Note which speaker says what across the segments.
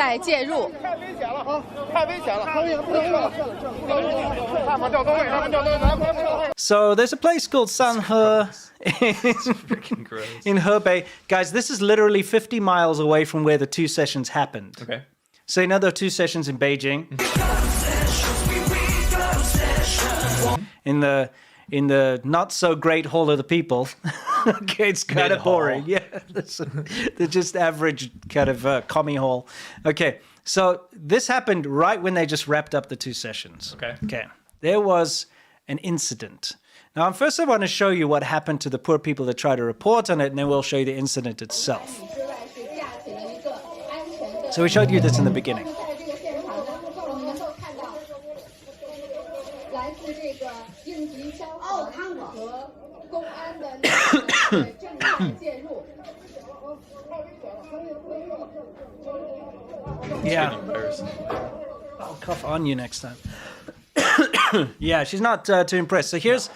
Speaker 1: 在介入。
Speaker 2: 太危险了啊！太危险了！不能了！他们掉座位，他们掉座位。
Speaker 3: So there's a place called Sanhe in Hebei. Guys, this is literally 50 miles away from where the two sessions happened.
Speaker 4: Okay.
Speaker 3: So you know there are two sessions in Beijing. In the not so great Hall of the People. Okay, it's kind of boring. Yeah, they're just average kind of commie hall. Okay, so this happened right when they just wrapped up the two sessions. Okay. There was an incident. Now, first I want to show you what happened to the poor people that tried to report on it, and then we'll show you the incident itself. So we showed you this in the beginning. Yeah. I'll cough on you next time. Yeah, she's not too impressed. So here's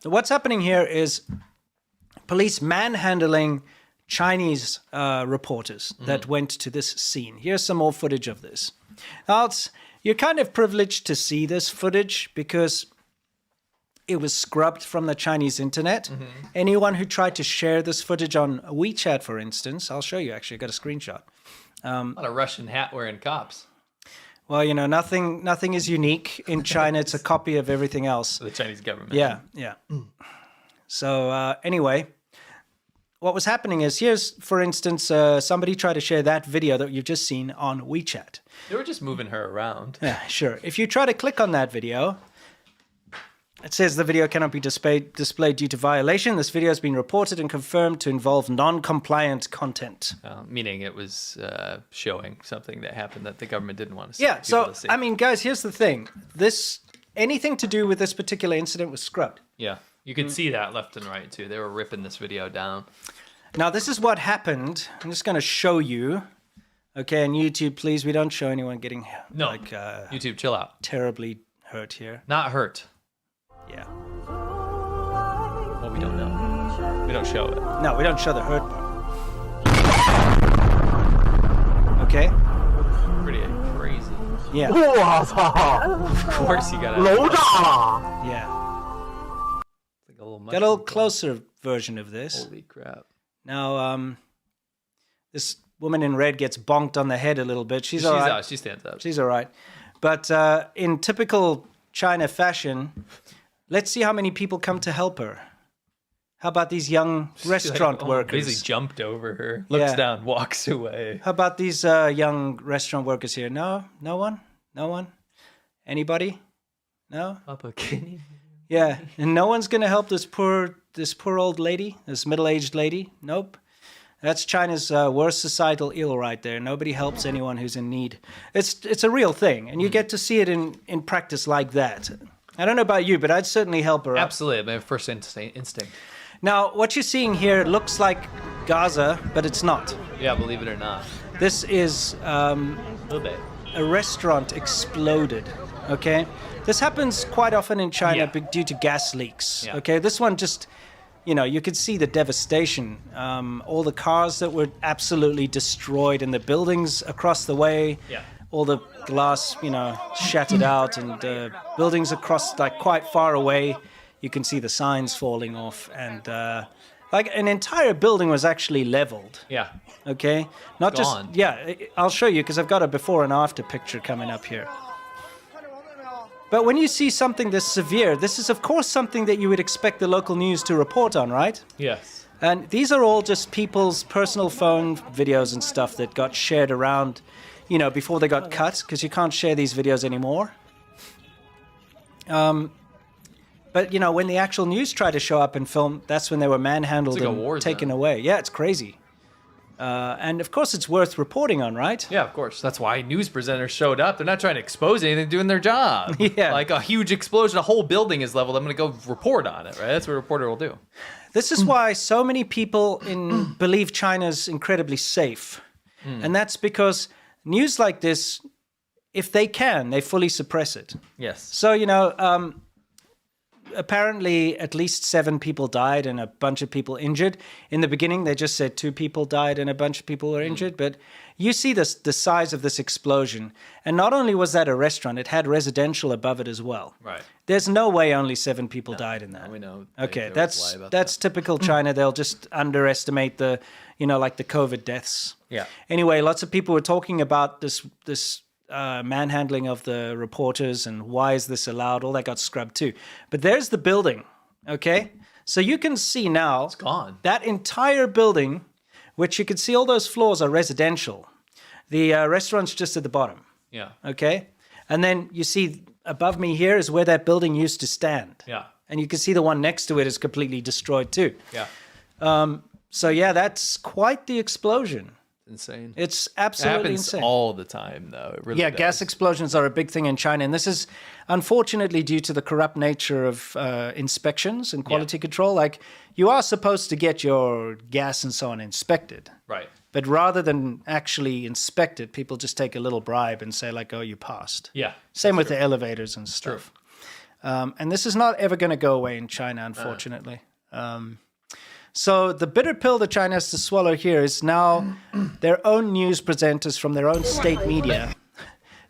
Speaker 3: what's happening here is police manhandling Chinese reporters that went to this scene. Here's some more footage of this. Now, you're kind of privileged to see this footage because it was scrubbed from the Chinese internet. Anyone who tried to share this footage on WeChat, for instance, I'll show you actually, I got a screenshot.
Speaker 4: A lot of Russian hat wearing cops.
Speaker 3: Well, you know, nothing is unique in China. It's a copy of everything else.
Speaker 4: The Chinese government.
Speaker 3: Yeah. So anyway, what was happening is, here's, for instance, somebody tried to share that video that you've just seen on WeChat.
Speaker 4: They were just moving her around.
Speaker 3: Yeah, sure. If you try to click on that video, it says the video cannot be displayed due to violation. This video has been reported and confirmed to involve non-compliant content.
Speaker 4: Meaning it was showing something that happened that the government didn't want to see.
Speaker 3: Yeah, so, I mean, guys, here's the thing. Anything to do with this particular incident was scrubbed.
Speaker 4: Yeah, you could see that left and right, too. They were ripping this video down.
Speaker 3: Now, this is what happened. I'm just going to show you. Okay, and YouTube, please, we don't show anyone getting
Speaker 4: YouTube, chill out.
Speaker 3: Terribly hurt here.
Speaker 4: Not hurt.
Speaker 3: Yeah.
Speaker 4: Well, we don't know. We don't show it.
Speaker 3: No, we don't show the hurt part. Okay?
Speaker 4: Pretty crazy.
Speaker 3: Yeah.
Speaker 4: Of course you gotta...
Speaker 3: Yeah.
Speaker 4: It's like a little
Speaker 3: Got a little closer version of this.
Speaker 4: Holy crap.
Speaker 3: Now, this woman in red gets bonked on the head a little bit. She's all right.
Speaker 4: She stands up.
Speaker 3: She's all right. But in typical China fashion, let's see how many people come to help her. How about these young restaurant workers?
Speaker 4: Basically jumped over her, looks down, walks away.
Speaker 3: How about these young restaurant workers here? No one? Anybody? No? Yeah, and no one's gonna help this poor old lady, this middle-aged lady? Nope. That's China's worst societal ill right there. Nobody helps anyone who's in need. It's a real thing, and you get to see it in practice like that. I don't know about you, but I'd certainly help her.
Speaker 4: Absolutely, my first instinct.
Speaker 3: Now, what you're seeing here looks like Gaza, but it's not.
Speaker 4: Yeah, believe it or not.
Speaker 3: This is
Speaker 4: A little bit.
Speaker 3: a restaurant exploded, okay? This happens quite often in China due to gas leaks, okay? This one just, you could see the devastation. All the cars that were absolutely destroyed and the buildings across the way.
Speaker 4: Yeah.
Speaker 3: All the glass, shattered out, and buildings across, like, quite far away. You can see the signs falling off, and like an entire building was actually leveled.
Speaker 4: Yeah.
Speaker 3: Okay? Not
Speaker 4: Gone.
Speaker 3: just, yeah, I'll show you because I've got a before and after picture coming up here. But when you see something this severe, this is, of course, something that you would expect the local news to report on, right?
Speaker 4: Yes.
Speaker 3: And these are all just people's personal phone videos and stuff that got shared around, before they got cut, because you can't share these videos anymore. But, when the actual news tried to show up and film, that's when they were manhandled and taken away. Yeah, it's crazy. And, of course, it's worth reporting on, right?
Speaker 4: Yeah, of course. That's why news presenters showed up. They're not trying to expose anything, they're doing their job.
Speaker 3: Yeah.
Speaker 4: Like a huge explosion, a whole building is leveled. I'm going to go report on it, right? That's what a reporter will do.
Speaker 3: This is why so many people believe China's incredibly safe. And that's because news like this, if they can, they fully suppress it.
Speaker 4: Yes.
Speaker 3: So, apparently at least 7 people died and a bunch of people injured. In the beginning, they just said 2 people died and a bunch of people were injured. But, you see the size of this explosion. And not only was that a restaurant, it had residential above it as well.
Speaker 4: Right.
Speaker 3: There's no way only 7 people died in that.
Speaker 4: We know.
Speaker 3: Okay,
Speaker 4: they always lie about
Speaker 3: that's typical China. They'll just underestimate the, like the COVID deaths.
Speaker 4: Yeah.
Speaker 3: Anyway, lots of people were talking about this manhandling of the reporters and why is this allowed? All that got scrubbed too. But there's the building, okay? So you can see now it's
Speaker 4: gone.
Speaker 3: That entire building, which you can see all those floors are residential. The restaurant's just at the bottom.
Speaker 4: Yeah.
Speaker 3: Okay? And then you see above me here is where that building used to stand.
Speaker 4: Yeah.
Speaker 3: And you can see the one next to it is completely destroyed too.
Speaker 4: Yeah.
Speaker 3: So yeah, that's quite the explosion.
Speaker 4: Insane.
Speaker 3: It's
Speaker 4: It
Speaker 3: absolutely
Speaker 4: happens
Speaker 3: insane.
Speaker 4: all the time, though. It really
Speaker 3: Yeah,
Speaker 4: does.
Speaker 3: gas explosions are a big thing in China. And this is unfortunately due to the corrupt nature of inspections and quality control. Like, you are supposed to get your gas and so on inspected.
Speaker 4: Right.
Speaker 3: But rather than actually inspect it, people just take a little bribe and say, like, oh, you passed.
Speaker 4: Yeah.
Speaker 3: Same with the elevators and stuff. And this is not ever going to go away in China, unfortunately. So the bitter pill that China has to swallow here is now their own news presenters from their own state media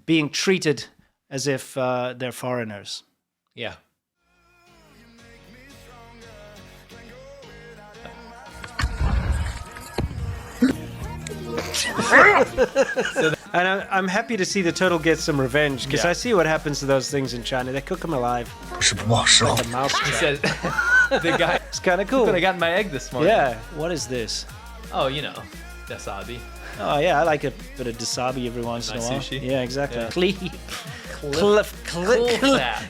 Speaker 3: being treated as if they're foreigners.
Speaker 4: Yeah.
Speaker 3: And I'm happy to see the turtle get some revenge, because I see what happens to those things in China. They cook them alive. Like a mouse
Speaker 4: He
Speaker 3: trap.
Speaker 4: said, the guy.
Speaker 3: It's kind of cool.
Speaker 4: I got my egg this morning.
Speaker 3: Yeah. What is this?
Speaker 4: Oh, wasabi.
Speaker 3: Oh, yeah, I like a bit of wasabi every once in a
Speaker 4: Nice
Speaker 3: while.
Speaker 4: sushi.
Speaker 3: Yeah, exactly.
Speaker 4: Yeah.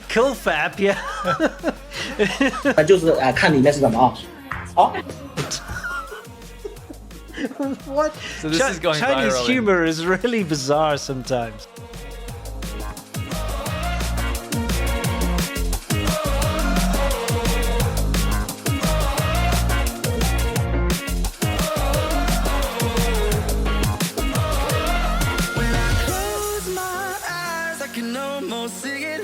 Speaker 3: Cliffap, yeah.
Speaker 1: 就是看里面是什么啊。好，
Speaker 3: What?
Speaker 4: So this is going
Speaker 3: Chinese
Speaker 4: viral in-
Speaker 3: humor is really bizarre sometimes.
Speaker 5: Close my eyes, I can almost see it.